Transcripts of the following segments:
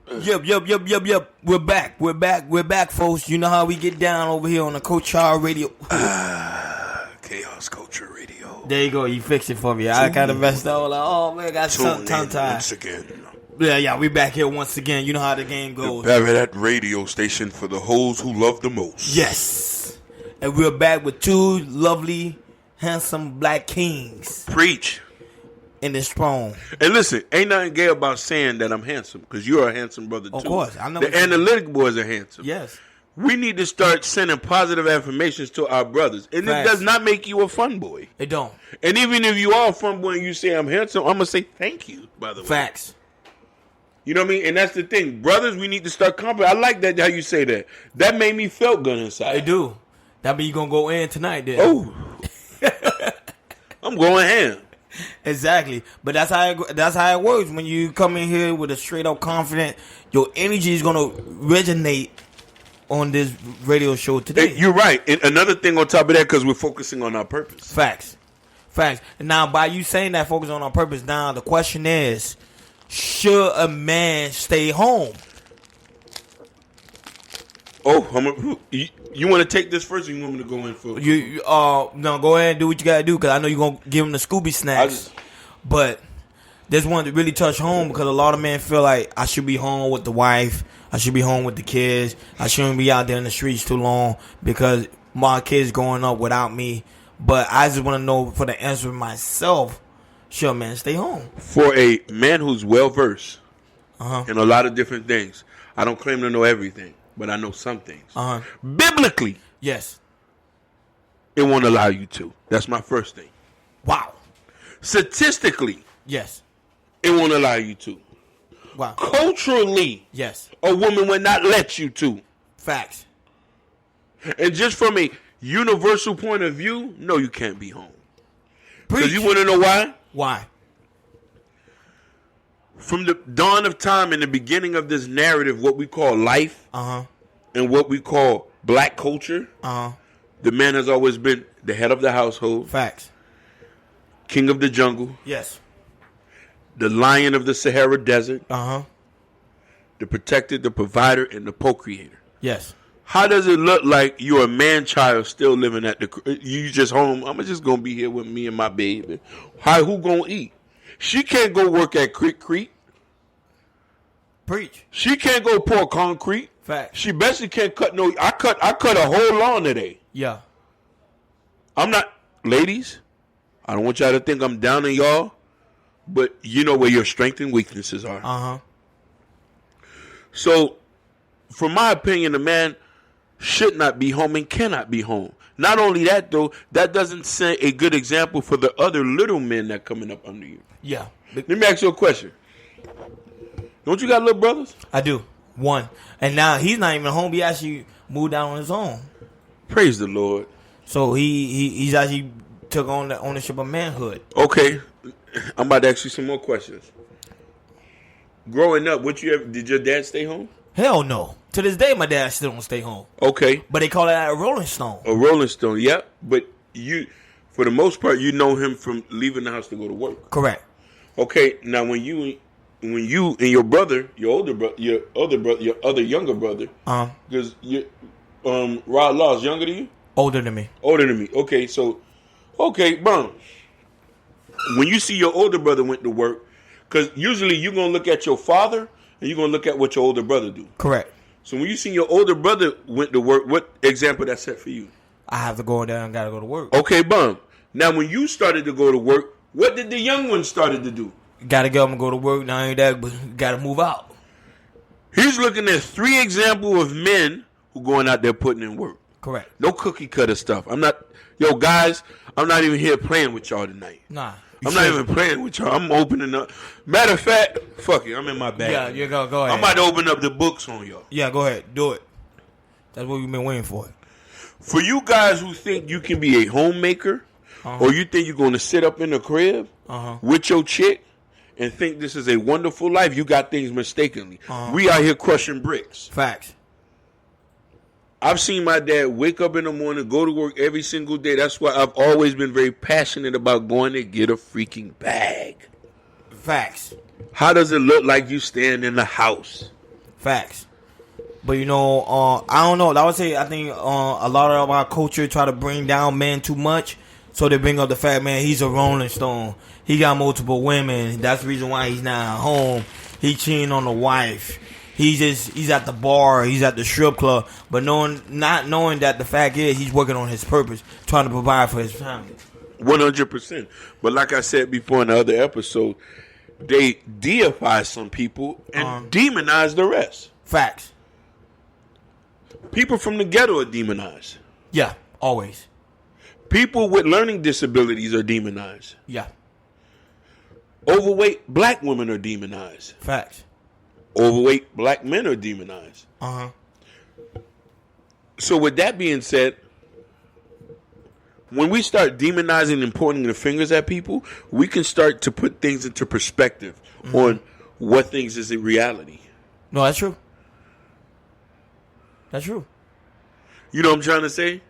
Yep. We're back, folks. You know how we get down over here on the Culture Radio. Chaos Culture Radio. There you go. You fixed it for me. I kind of messed up. Like, oh man, got some tongue tied. Once again. Yeah. We back here once again. You know how the game goes. That radio station for the hoes who love the most. Yes. And we're back with two lovely, handsome black kings. Preach. In this throne. And listen, ain't nothing gay about saying that I'm handsome, because you're a handsome brother too. Of course, I know. The analytic boys are handsome. Yes. We need to start sending positive affirmations to our brothers, and Facts. It does not make you a fun boy. It don't. And even if you are a fun boy and you say I'm handsome, I'm gonna say thank you. By the way, Facts. You know what I mean? And that's the thing, brothers. We need to start complimenting. I like that how you say that. That made me feel good inside. It do. That mean you gonna go in tonight, then? Oh, I'm going ham. Exactly, but that's how it works. When you come in here with a straight up confident, your energy is gonna resonate on this radio show today. You're right. And another thing on top of that, because we're focusing on our purpose. Facts. And now, by you saying that, focus on our purpose. Now, the question is, should a man stay home? Oh, you want to take this first, or you want me to go in first? No, go ahead and do what you gotta do, because I know you're gonna give him the Scooby snacks. But this one to really touch home, because a lot of men feel like I should be home with the wife, I should be home with the kids, I shouldn't be out there in the streets too long because my kids growing up without me. But I just want to know, for the answer myself, should a man stay home? For a man who's well versed in a lot of different things, I don't claim to know everything, but I know some things. Biblically, yes, it won't allow you to. That's my first thing. Wow. Statistically, yes, it won't allow you to. Wow. Culturally, yes, a woman would not let you to. Facts. And just from a universal point of view, no, you can't be home. Because you want to know why? Why? From the dawn of time and the beginning of this narrative, what we call life, and what we call black culture, the man has always been the head of the household. Facts. King of the jungle. Yes. The lion of the Sahara Desert. The protector, the provider, and the procreator. Yes. How does it look like you're a man-child still living at the... You just home. I'm just going to be here with me and my baby. Who going to eat? She can't go work at Creek. Preach. She can't go pour concrete. Fact. She basically can't cut no... I cut a whole lawn today. Yeah. I'm not... Ladies, I don't want y'all to think I'm down on y'all, but you know where your strengths and weaknesses are. So, from my opinion, a man should not be home and cannot be home. Not only that, though, that doesn't set a good example for the other little men that coming up under you. Yeah. Let me ask you a question. Don't you got little brothers? I do. One. And now he's not even home. He actually moved down on his own. Praise the Lord. So he's actually took on the ownership of manhood. Okay. I'm about to ask you some more questions. Growing up, did your dad stay home? Hell no. To this day, my dad still don't stay home. Okay. But they call it a Rolling Stone. A Rolling Stone, yeah. But you, for the most part, you know him from leaving the house to go to work. Correct. Okay. Now, when you and your brother, your other younger brother, because Rod Law's younger than you. Older than me. Okay. So, boom. When you see your older brother went to work, because usually you're gonna look at your father and you're going to look at what your older brother do. Correct. So when you see your older brother went to work, what example that set for you? I have to go in there and got to go to work. Okay, bum. Now, when you started to go to work, what did the young one started to do? Got to get up and go to work. Not only that, but got to move out. He's looking at 3 examples of men who going out there putting in work. Correct. No cookie cutter stuff. Guys, I'm not even here playing with y'all tonight. Nah. I'm not even playing with y'all. I'm opening up. Matter of fact, fuck it. I'm in my bag. Yeah, you go ahead. I'm about to open up the books on y'all. Yeah, go ahead. Do it. That's what we've been waiting for. For you guys who think you can be a homemaker, or you think you're going to sit up in the crib with your chick and think this is a wonderful life, you got things mistakenly. We out here crushing bricks. Facts. I've seen my dad wake up in the morning, go to work every single day. That's why I've always been very passionate about going to get a freaking bag. Facts. How does it look like you stand in the house? Facts. But I don't know. I would say I think a lot of our culture try to bring down men too much, so they bring up the fact, man, he's a Rolling Stone. He got multiple women. That's the reason why he's not at home. He cheating on the wife. He's at the bar. He's at the strip club. But not knowing that the fact is he's working on his purpose, trying to provide for his family. 100%. But like I said before in the other episode, they deify some people and demonize the rest. Facts. People from the ghetto are demonized. Yeah, always. People with learning disabilities are demonized. Yeah. Overweight black women are demonized. Facts. Overweight black men are demonized. So with that being said, when we start demonizing and pointing the fingers at people, we can start to put things into perspective on what things is in reality. No, that's true. That's true. You know what I'm trying to say?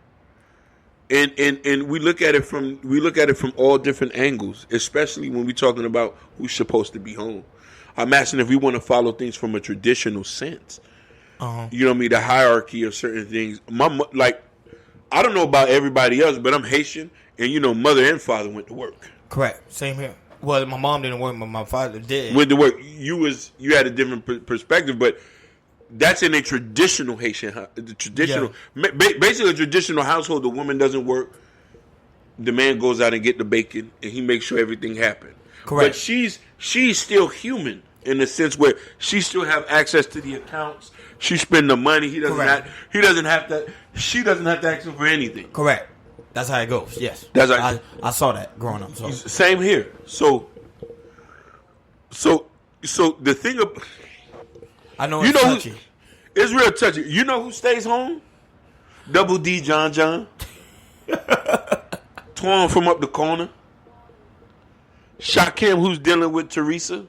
And we look at it from all different angles, especially when we're talking about who's supposed to be home. I'm asking if we want to follow things from a traditional sense. You know what I mean? The hierarchy of certain things. I don't know about everybody else, but I'm Haitian, and mother and father went to work. Correct. Same here. Well, my mom didn't work, but my father did. Went to work. You had a different perspective, but that's in a traditional Haitian, basically a traditional household. The woman doesn't work. The man goes out and get the bacon, and he makes sure everything happens. Correct. But she's still human in the sense where she still have access to the accounts. She spend the money. She doesn't have to ask him for anything. Correct. That's how it goes. Yes. I saw that growing up. So. Same here. So the thing of, I know it's touchy. It's real touchy. You know who stays home? Double D John. Twan from up the corner. Shakim, who's dealing with Teresa.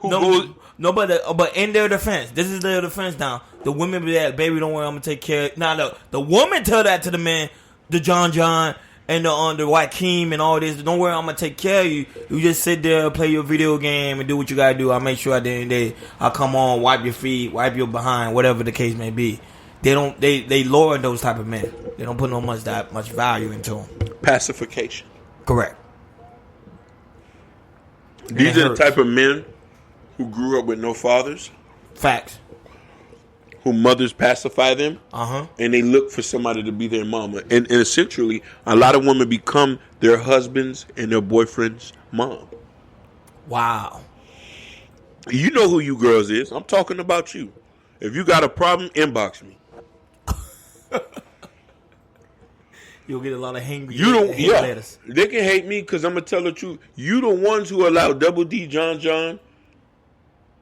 But in their defense, this is their defense now. The women be like, baby, don't worry, I'm going to take care of. Now, the woman tell that to the man, the John, and the Joaquin and all this. Don't worry, I'm going to take care of you. You just sit there, play your video game, and do what you got to do. I'll make sure at the end of the day, I'll come on, wipe your feet, wipe your behind, whatever the case may be. They lower those type of men. They don't put that much value into them. Pacification. Correct. These are the type of men who grew up with no fathers. Facts. Who mothers pacify them. And they look for somebody to be their mama. And essentially, a lot of women become their husbands and their boyfriend's mom. Wow. You know who you girls is. I'm talking about you. If you got a problem, inbox me. You'll get a lot of hangry letters. They can hate me because I'm going to tell the truth. You the ones who allow Double D John,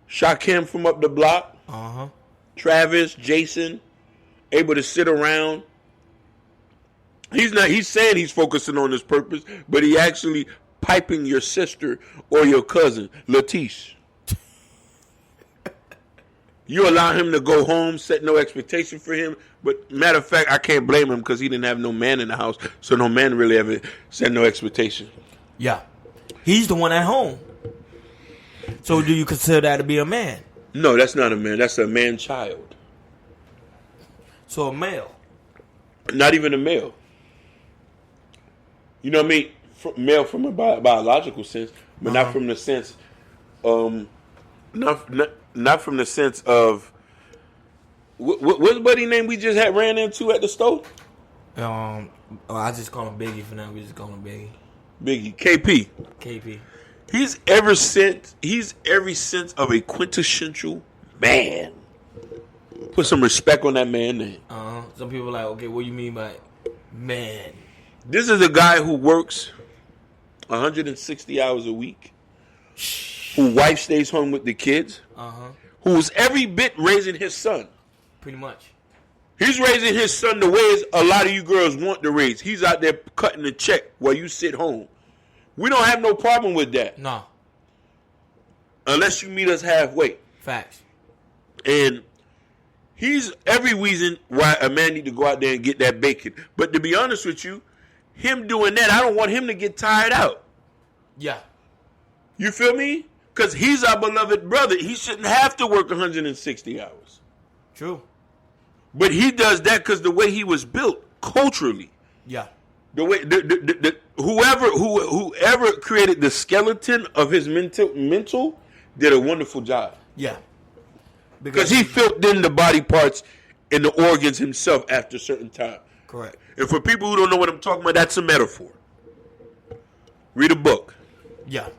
Shakim from up the block, Travis, Jason, able to sit around. He's saying he's focusing on his purpose, but he actually piping your sister or your cousin, Latish. You allow him to go home, set no expectation for him. But matter of fact, I can't blame him because he didn't have no man in the house. So no man really ever set no expectation. Yeah. He's the one at home. So do you consider that to be a man? No, that's not a man. That's a man-child. So a male? Not even a male. You know what I mean? Male from a biological sense, but not from the sense, not from the sense of what's buddy name we just ran into at the store? I just call him Biggie for now. We just call him Biggie. Biggie, KP. He's every sense of a quintessential man. Put some respect on that man name. Some people are like, okay, what do you mean by man? This is a guy who works 160 hours a week. Whose wife stays home with the kids. Who's every bit raising his son. Pretty much. He's raising his son the ways a lot of you girls want to raise. He's out there cutting the check while you sit home. We don't have no problem with that. No. Unless you meet us halfway. Facts. And he's every reason why a man need to go out there and get that bacon. But to be honest with you, him doing that, I don't want him to get tired out. Yeah. You feel me? Because he's our beloved brother. He shouldn't have to work 160 hours. True. But he does that because the way he was built culturally. Yeah. The way whoever created the skeleton of his mental did a wonderful job. Yeah. Because he filled in the body parts and the organs himself after a certain time. Correct. And for people who don't know what I'm talking about, that's a metaphor. Read a book. Yeah.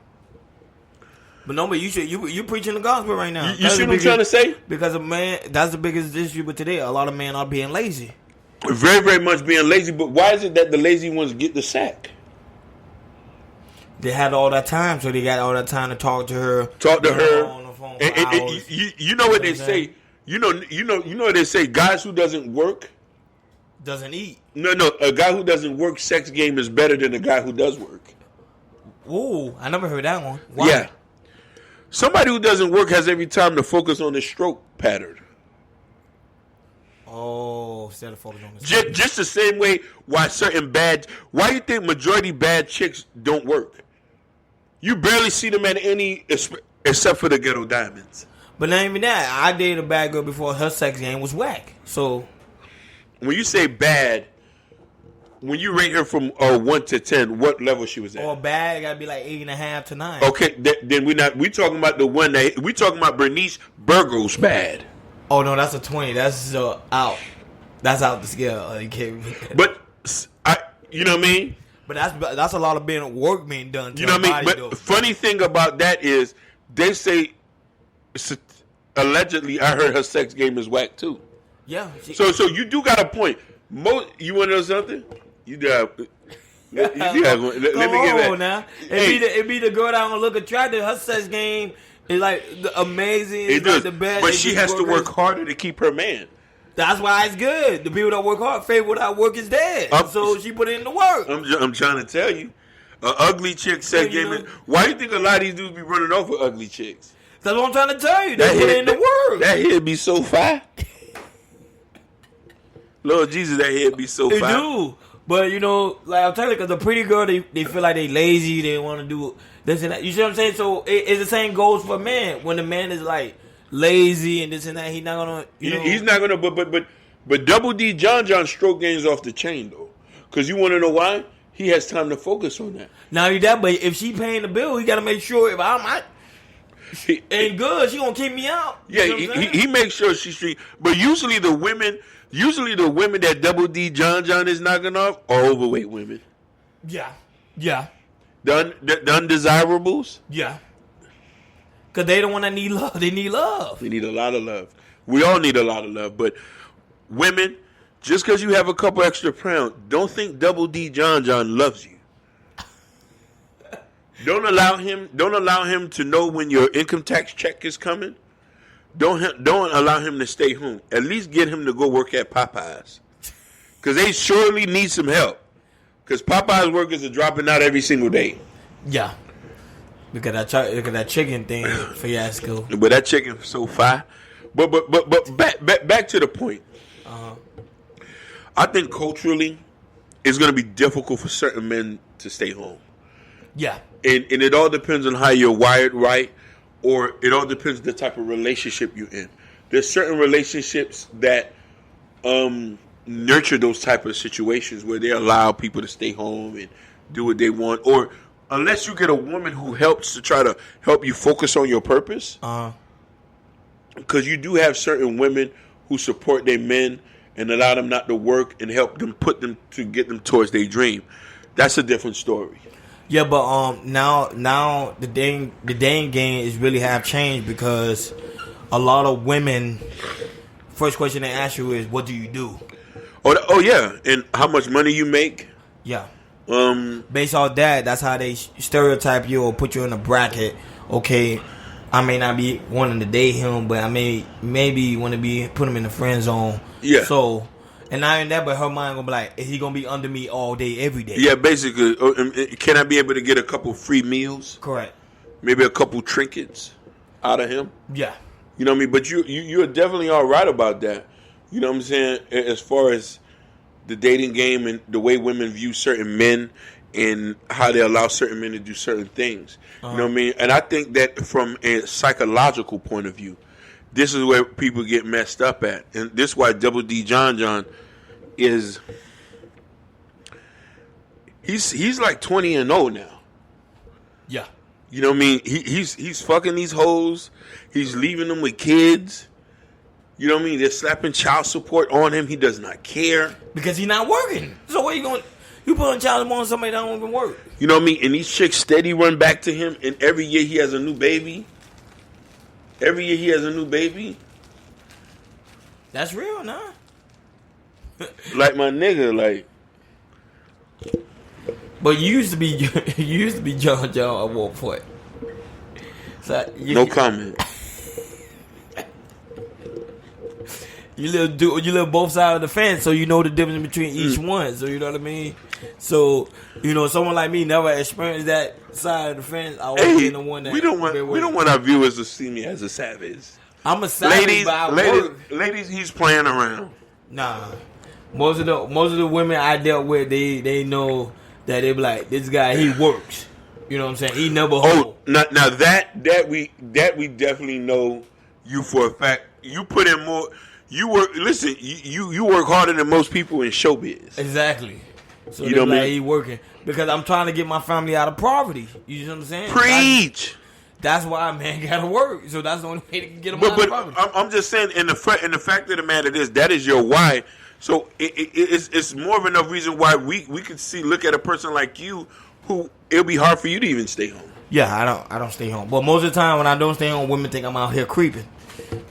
But no, but you preaching the gospel right now. You see what I'm trying to say? Because that's the biggest issue with today. A lot of men are being lazy. Very, very much being lazy. But why is it that the lazy ones get the sack? They had all that time, so they got all that time to talk to her. On the phone for hours. You know what they say? You know what they say? Guys who doesn't work doesn't eat. No. A guy who doesn't work, sex game is better than a guy who does work. Ooh, I never heard that one. Why? Yeah. Somebody who doesn't work has every time to focus on the stroke pattern. Oh, instead of focusing on the just the same way why you think majority bad chicks don't work? You barely see them at any, except for the ghetto diamonds. But not even that. I dated a bad girl before her sex game was whack. So when you say bad, when you rate her from 1 to 10, what level she was at? Or bad, it gotta be like 8.5 to 9. Okay, then we talking about the one that we talking about. Bernice Burgos bad. Oh no, that's a 20. That's out. That's out the scale. But you know what I mean. But that's a lot of work being done. To you know what I mean. But though. Funny thing about that is they say allegedly I heard her sex game is whack too. Yeah. So you do got a point. You want to know something? You got. Let me get that. Now. It be the girl that don't look attractive. Her sex game is like amazing. It's like the best. But she has to work harder to keep her man. That's why it's good. The people that work hard, faith without work is dead. So she put in the work. I'm trying to tell you, an ugly chick sex game. Why do you think a lot of these dudes be running off with ugly chicks? That's what I'm trying to tell you. They put in the work. That head be so fire. Lord Jesus, that head be so fire. They do. But, like I'm telling you, because the pretty girl, they feel like they lazy. They want to do this and that. You see what I'm saying? So it's the same goes for men. When the man is like lazy and this and that, he's not going to, He's not going to, but Double D John stroke game's off the chain, though. Because you want to know why? He has time to focus on that. Not only that, but if she paying the bill, he got to make sure if she ain't good, she going to kick me out. Yeah, he makes sure she's street. But usually the women that Double D John is knocking off are overweight women. Yeah. The undesirables? Yeah. Because they don't want to need love. They need love. They need a lot of love. We all need a lot of love. But women, just because you have a couple extra pounds, don't think Double D John loves you. Don't allow him to know when your income tax check is coming. Don't allow him to stay home. At least get him to go work at Popeyes. Because they surely need some help. Because Popeyes workers are dropping out every single day. Yeah. Look at that chicken thing, fiasco. But that chicken is so fire. But back to the point. Uh-huh. I think culturally, it's going to be difficult for certain men to stay home. Yeah. And it all depends on how you're wired, right? Or it all depends on the type of relationship you're in. There's certain relationships that nurture those type of situations where they allow people to stay home and do what they want. Or unless you get a woman who helps to try to help you focus on your purpose. Because you do have certain women who support their men and allow them not to work and help them put them to get them towards their dream. That's a different story. Yeah, but now the dating game is really have changed because a lot of women. First question they ask you is, "What do you do?" Oh yeah, and how much money you make? Yeah. Based off that, that's how they stereotype you or put you in a bracket. Okay, I may not be wanting to date him, but I maybe want to put him in the friend zone. Yeah. So. And not even that, but her mind gonna be like, is he gonna be under me all day, every day? Yeah, basically. Can I be able to get a couple free meals? Correct. Maybe a couple trinkets out of him? Yeah. You know what I mean? But you're definitely all right about that. You know what I'm saying? As far as the dating game and the way women view certain men in how they allow certain men to do certain things. You know what I mean? And I think that from a psychological point of view, this is where people get messed up at. And this is why Double D John is... He's like 20-0 now. Yeah. You know what I mean? He's fucking these hoes. He's leaving them with kids. You know what I mean? They're slapping child support on him. He does not care. Because he's not working. So what are you going to... You put on child support on somebody that don't even work. You know what I mean? And these chicks steady run back to him, and every year he has a new baby. That's real, nah. Like my nigga, like... But you used to be John at one point. So no comment. You live both sides of the fence, so you know the difference between each one. So you know what I mean. So someone like me never experienced that side of the fence. I always been the one that we don't want our viewers to see me as a savage. I'm a savage, ladies, he's playing around. Nah, most of the women I dealt with, they know that they be like, this guy, he works. You know what I'm saying? He never home. Now that we definitely know you for a fact. You put in more. You work. Listen, you work harder than most people in showbiz. Exactly. So you know what I mean? He working because I'm trying to get my family out of poverty. You know what I'm saying? Preach. That's why man gotta work. So that's the only way to get them out of poverty. I'm just saying, in the fact of the matter is that is your why. So it's more of enough reason why we could look at a person like you who it'll be hard for you to even stay home. Yeah, I don't stay home. But most of the time when I don't stay home, women think I'm out here creeping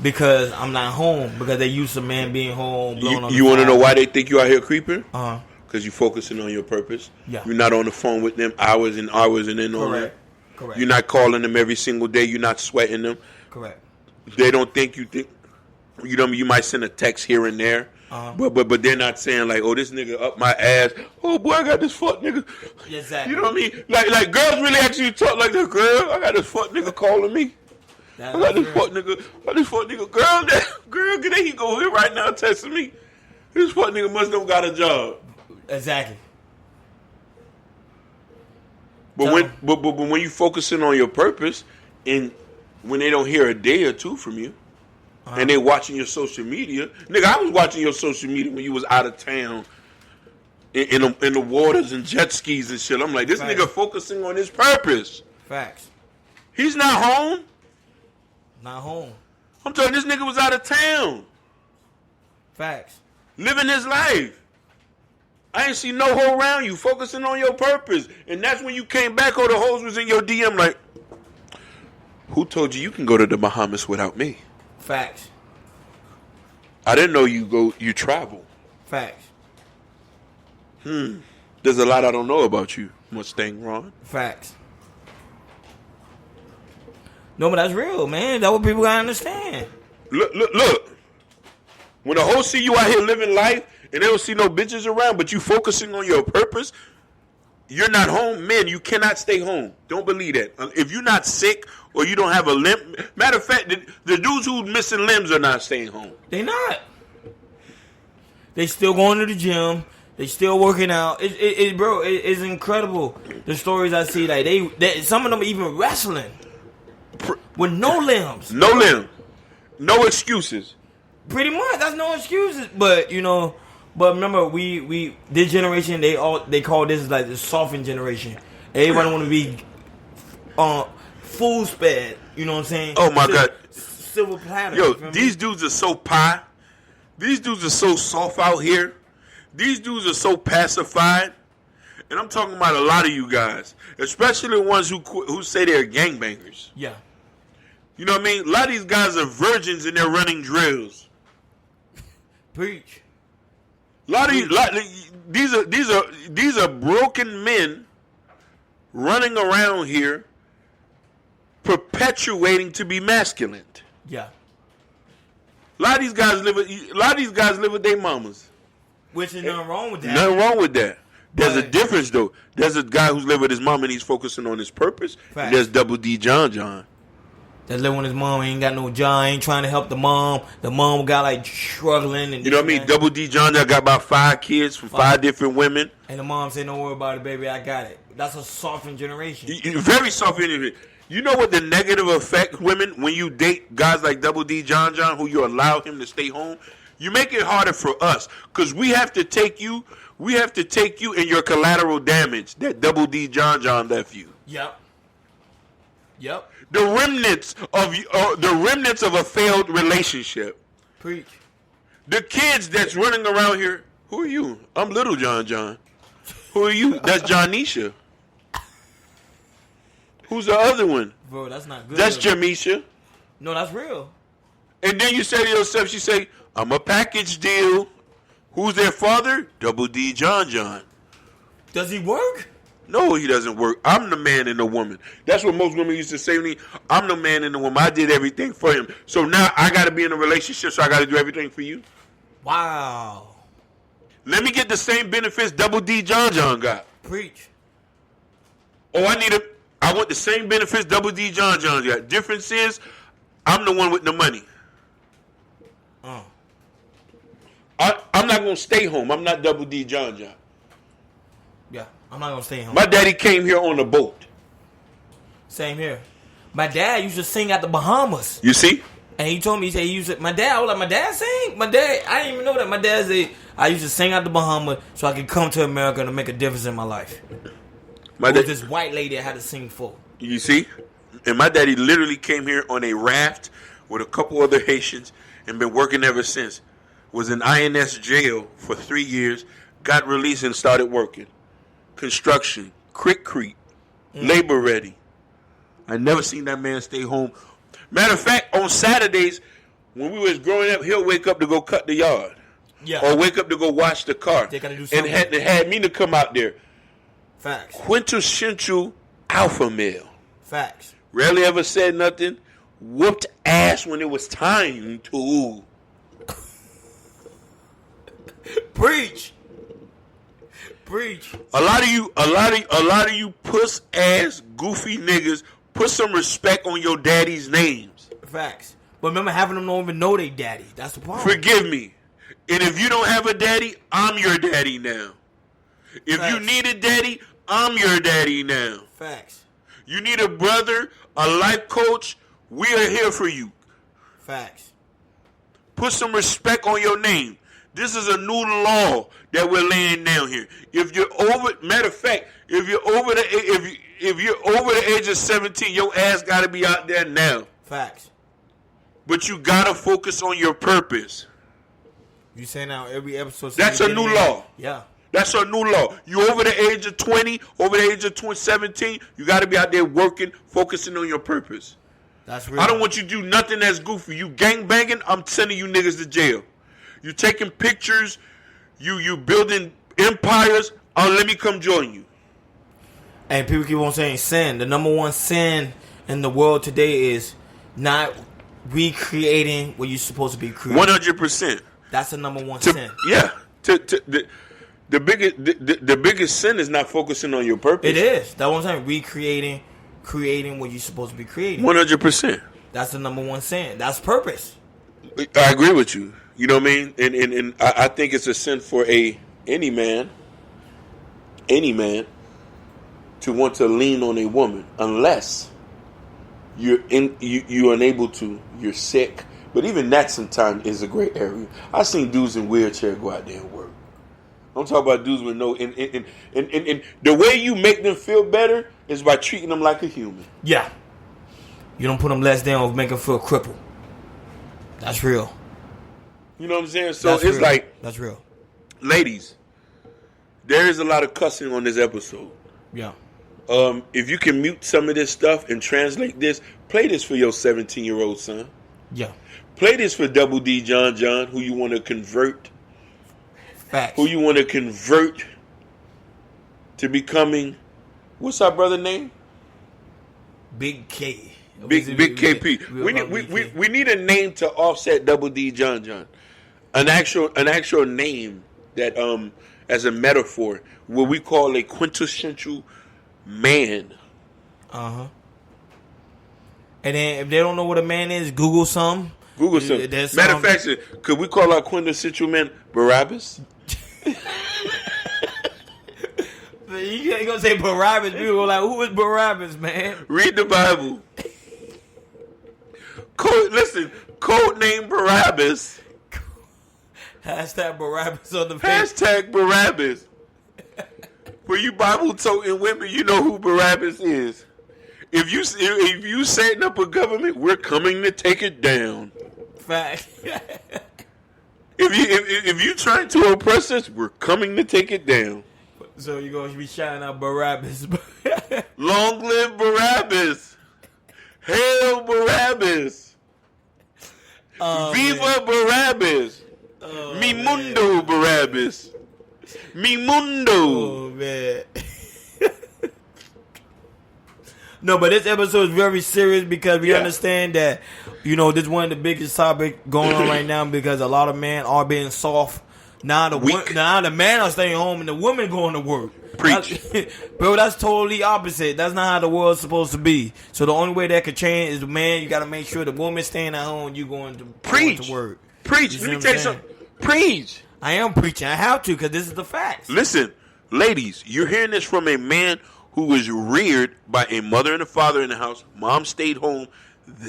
because I'm not home because they used to man being home. You want to know why they think you out here creeping? Because you're focusing on your purpose. Yeah. You're not on the phone with them hours and hours and then on there. Correct. You're not calling them every single day. You're not sweating them. Correct. They don't think you think. You know what I mean? You might send a text here and there. But they're not saying like, oh, this nigga up my ass. Oh boy, I got this fuck nigga. Exactly. You know what I mean? Like girls really actually talk like that. Girl, I got this fuck nigga calling me. I got this fuck nigga. Girl, there he go here right now texting me. This fuck nigga must have got a job. Exactly. But when you focusing on your purpose, and when they don't hear a day or two from you. And they watching your social media. Nigga, I was watching your social media when you was out of town in the waters and jet skis and shit. I'm like, this nigga focusing on his purpose. Facts. He's not home. Not home. I'm telling you, this nigga was out of town. Facts. Living his life. I ain't see no hoe around you focusing on your purpose. And that's when you came back, all the hoes was in your DM like, who told you can go to the Bahamas without me? Facts. I didn't know you travel. Facts. There's a lot I don't know about you, Mustang Ron. Facts. No, but that's real, man. That's what people gotta understand. Look. When the hoes see you out here living life and they don't see no bitches around, but you focusing on your purpose, you're not home. Man, you cannot stay home. Don't believe that. If you're not sick or you don't have a limb. Matter of fact, the dudes who's missing limbs are not staying home. They not. They still going to the gym. They still working out. It's incredible. The stories I see, like they some of them even wrestling with no limbs. No limb. No excuses. Pretty much, that's no excuses. But but remember, we this generation they call this like the softened generation. Everybody want to be full sped. You know what I'm saying? Oh my God, silver platter. Yo, these dudes are so pie. These dudes are so soft out here. These dudes are so pacified. And I'm talking about a lot of you guys, especially the ones who say they're gangbangers. Yeah. You know what I mean? A lot of these guys are virgins and they're running drills. Preach. These are broken men running around here perpetuating to be masculine. Yeah. A lot of these guys live with their mamas. Which is nothing wrong with that. Nothing wrong with that. There's a difference though. There's a guy who's living with his mom and he's focusing on his purpose. And there's Double D John. that live with his mom, ain't got no job, ain't trying to help the mom. The mom got like struggling. And you know what I mean? Double D John got about 5 kids from 5 different women. And the mom said, don't worry about it, baby, I got it. That's a softened generation. Very softened. You know what the negative effect women when you date guys like Double D John, who you allow him to stay home? You make it harder for us because we have to take you and your collateral damage that Double D John left you. Yep. The remnants of a failed relationship. Preach. The kids that's running around here. Who are you? I'm Little John. Who are you? That's Johnisha. Who's the other one? Bro, that's not good. That's Jamisha. No, that's real. And then you say to yourself, she say, I'm a package deal. Who's their father? Double D John. Does he work? No, he doesn't work. I'm the man and the woman. That's what most women used to say to me. I'm the man and the woman. I did everything for him. So now I got to be in a relationship, so I got to do everything for you. Wow. Let me get the same benefits Double D John got. Preach. Oh, I want the same benefits Double D John got. Difference is, I'm the one with the money. I'm not going to stay home. I'm not Double D John. Yeah, I'm not going to stay home. My daddy came here on a boat. Same here. My dad used to sing at the Bahamas. You see? And he told me, he said he used to, my dad, I was like, my dad sing? My dad, I didn't even know that. My dad said, I used to sing at the Bahamas so I could come to America and make a difference in my life. It was this white lady that had to sing for. You see? And my daddy literally came here on a raft with a couple other Haitians and been working ever since. Was in INS jail for 3 years, got released and started working. Construction, Creek, labor ready. I never seen that man stay home. Matter of fact, on Saturdays, when we was growing up, he'll wake up to go cut the yard. Yeah. Or wake up to go wash the car. They gotta do something. And had me to come out there. Facts. Quintessential alpha male. Facts. Rarely ever said nothing. Whooped ass when it was time to. Preach. A lot of you puss ass goofy niggas, put some respect on your daddy's names. Facts. But remember, having them don't even know they daddy. That's the problem. Forgive me. And if you don't have a daddy, I'm your daddy now. If Facts. you need a daddy, I'm your daddy now. Facts. You need a brother, a life coach, we are here for you. Facts. Put some respect on your name. This is a new law that we're laying down here. If you're matter of fact, if you're over the age of 17, your ass got to be out there now. Facts. But you got to focus on your purpose. You say now every episode. That's a new law. Yeah. That's a new law. You over the age of 20, over the age of 17, you got to be out there working, focusing on your purpose. That's real. I don't want you to do nothing that's goofy. You gang banging, I'm sending you niggas to jail. You taking pictures, you building empires, let me come join you. And people keep on saying sin. The number one sin in the world today is not recreating what you're supposed to be creating. 100%. That's the number one sin. Yeah. The biggest sin is not focusing on your purpose. It is. That's what I'm saying. Creating what you're supposed to be creating. 100%. That's the number one sin. That's purpose. I agree with you. You know what I mean? And I think it's a sin for any man to want to lean on a woman unless you're unable to, you're sick. But even that sometimes is a great area. I've seen dudes in wheelchair go out there and work. I'm talking about dudes with no and the way you make them feel better is by treating them like a human. Yeah. You don't put them less down or make them feel crippled. That's real. You know what I'm saying? So it's like, that's real. Ladies, there is a lot of cussing on this episode. Yeah. If you can mute some of this stuff and translate this, play this for your 17-year-old son. Yeah. Play this for Double D John, who you want to convert. Facts. Who you want to convert to becoming, what's our brother name? Big K. Big KP. We need a name to offset Double D John. An actual name that as a metaphor, what we call a quintessential man. And then if they don't know what a man is, Google some. Google some. Matter of fact, could we call our quintessential man Barabbas? You ain't gonna say Barabbas. People are like, who is Barabbas, man? Read the Bible. Code name Barabbas. Hashtag Barabbas on the page. Hashtag Barabbas. For you Bible-toting women, you know who Barabbas is. If you setting up a government, we're coming to take it down. Fact. If you trying to oppress us, we're coming to take it down. So you're going to be shouting out Barabbas. Long live Barabbas. Hail Barabbas. Viva man. Barabbas. Mi mundo man. Barabbas. Mi mundo. Oh, man. No, but this episode is very serious because we understand that, this is one of the biggest topics going on right now because a lot of men are being soft. Now the man are staying home and the women going to work. Preach. Bro, that's totally opposite. That's not how the world's supposed to be. So the only way that could change is the man. You got to make sure the woman staying at home, you going to work. Preach. Let me tell you something. Preach. I am preaching. I have to because this is the facts. Listen, ladies, you're hearing this from a man who was reared by a mother and a father in the house. Mom stayed home.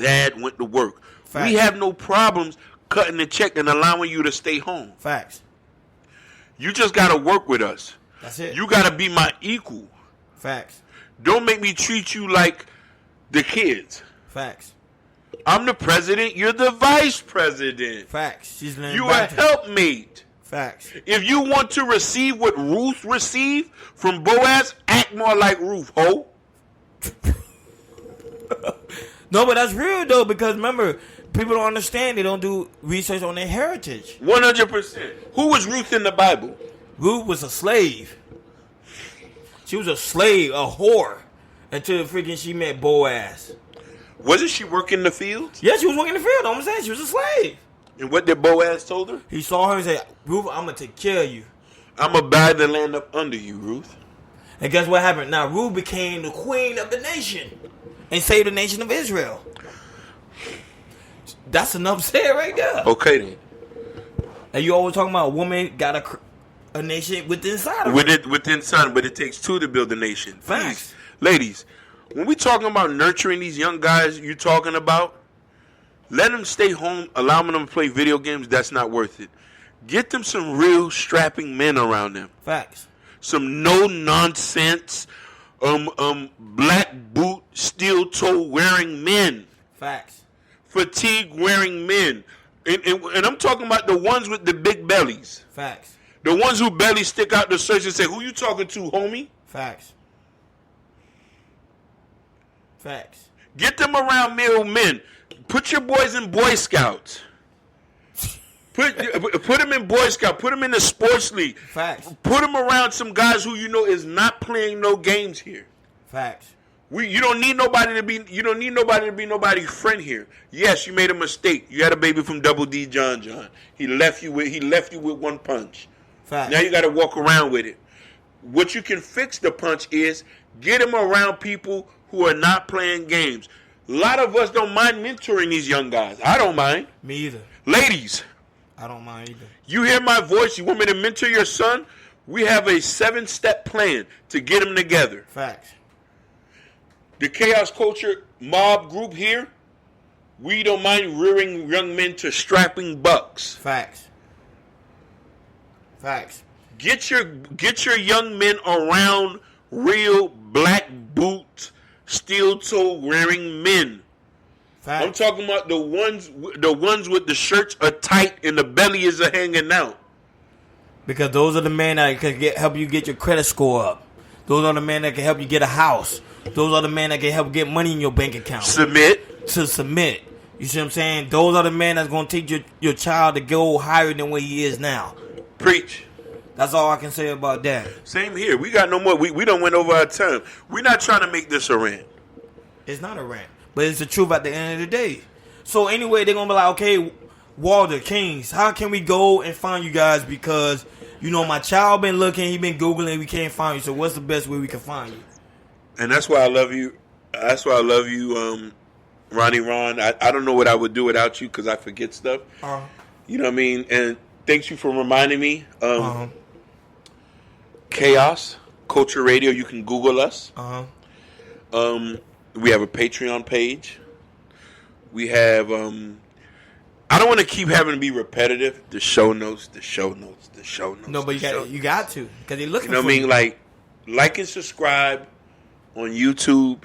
Dad went to work. Facts. We have no problems cutting the check and allowing you to stay home. Facts. You just got to work with us. That's it. You got to be my equal. Facts. Don't make me treat you like the kids. Facts. I'm the president. You're the vice president. Facts. You a helpmate. Facts. If you want to receive what Ruth received from Boaz, act more like Ruth, ho. No, but that's real, though, because remember, people don't understand. They don't do research on their heritage. 100%. Who was Ruth in the Bible? Ruth was a slave. She was a slave, a whore, until freaking she met Boaz. Wasn't she working the fields? Yeah, she was working the field. I'm saying she was a slave. And what did Boaz told her? He saw her and said, Ruth, I'm going to take care of you. I'm going to buy the land up under you, Ruth. And guess what happened? Now, Ruth became the queen of the nation and saved the nation of Israel. That's enough said right there. Okay, then. And you always talking about a woman got a nation within inside of her. Within inside, but it takes two to build a nation. Facts. Please, ladies, when we talking about nurturing these young guys you're talking about, let them stay home, allowing them to play video games, that's not worth it. Get them some real strapping men around them. Facts. Some no-nonsense, black boot, steel-toe wearing men. Facts. Fatigue-wearing men. And I'm talking about the ones with the big bellies. Facts. The ones who belly stick out the search and say, who you talking to, homie? Facts. Facts. Get them around male men. Put your boys in Boy Scouts. Put them in Boy Scout. Put them in the sports league. Facts. Put them around some guys who you know is not playing no games here. Facts. You don't need nobody to be nobody's friend here. Yes, you made a mistake. You had a baby from Double D John. He left you with one punch. Facts. Now you got to walk around with it. What you can fix the punch is get him around people who are not playing games. A lot of us don't mind mentoring these young guys. I don't mind. Me either. Ladies, I don't mind either. You hear my voice? You want me to mentor your son? We have a 7-step plan to get them together. Facts. The Chaos Culture mob group here, we don't mind rearing young men to strapping bucks. Facts. Facts. Get your young men around real black boot, steel toe wearing men. Facts. I'm talking about the ones with the shirts are tight and the belly is hanging out. Because those are the men that can help you get your credit score up. Those are the men that can help you get a house. Those are the men that can help get money in your bank account. Submit. You see what I'm saying? Those are the men that's going to teach your child to go higher than where he is now. Preach. That's all I can say about that. Same here. We got no more. We don't went over our time. We're not trying to make this a rant. It's not a rant. But it's the truth at the end of the day. So anyway, they're going to be like, okay, Walter, Kings, how can we go and find you guys? Because, my child been looking, he been Googling, we can't find you. So what's the best way we can find you? And that's why I love you. That's why I love you, Ronnie Ron. I don't know what I would do without you because I forget stuff. You know what I mean? And thanks you for reminding me. Chaos Culture Radio. You can Google us. We have a Patreon page. We have. I don't want to keep having to be repetitive. The show notes. No, but you got to because they're looking. You know what I mean? Like and subscribe on YouTube.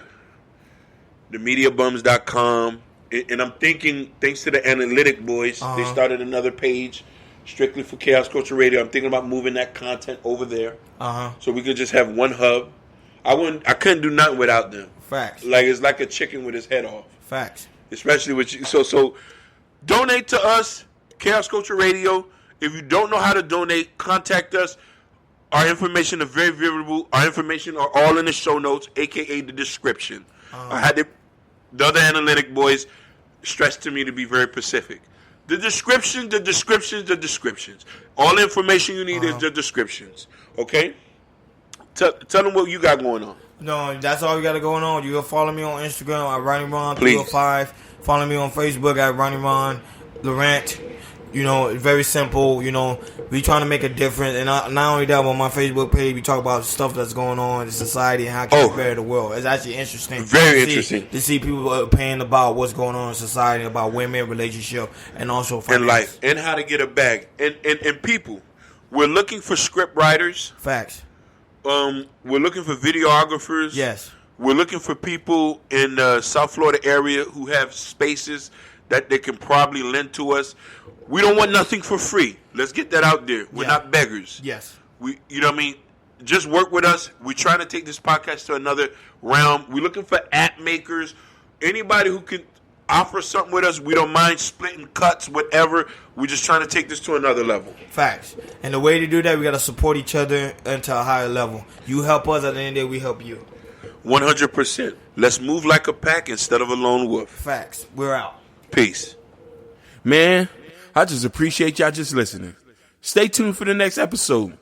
TheMediaBums.com. And I'm thinking, thanks to the Analytic Boys, they started another page strictly for Chaos Culture Radio. I'm thinking about moving that content over there, so we could just have one hub. I couldn't do nothing without them. Facts. Like it's like a chicken with his head off. Facts. Especially with you. So donate to us, Chaos Culture Radio. If you don't know how to donate, contact us. Our information is very variable. Our information are all in the show notes, aka the description. I had the other Analytic Boys stress to me to be very specific. The descriptions. All the information you need is the descriptions. Okay? Tell them what you got going on. No, that's all you got going on. You can follow me on Instagram at RonnieRon305. Follow me on Facebook at RonnieRon Laurent. You know, it's very simple. You know, we trying to make a difference. And not only that, on my Facebook page, we talk about stuff that's going on in society and how it can better the world. It's actually interesting. Very interesting. To see people opinion about what's going on in society, about women, relationship, and also finance. And life. And how to get a bag. And people, we're looking for script writers. Facts. We're looking for videographers. Yes. We're looking for people in the South Florida area who have spaces that they can probably lend to us. We don't want nothing for free. Let's get that out there. We're not beggars. Yes. You know what I mean? Just work with us. We're trying to take this podcast to another realm. We're looking for app makers. Anybody who can offer something with us. We don't mind splitting cuts, whatever. We're just trying to take this to another level. Facts. And the way to do that, we got to support each other into a higher level. You help us, at the end of the day, we help you. 100%. Let's move like a pack instead of a lone wolf. Facts. We're out. Peace. Man, I just appreciate y'all just listening. Stay tuned for the next episode.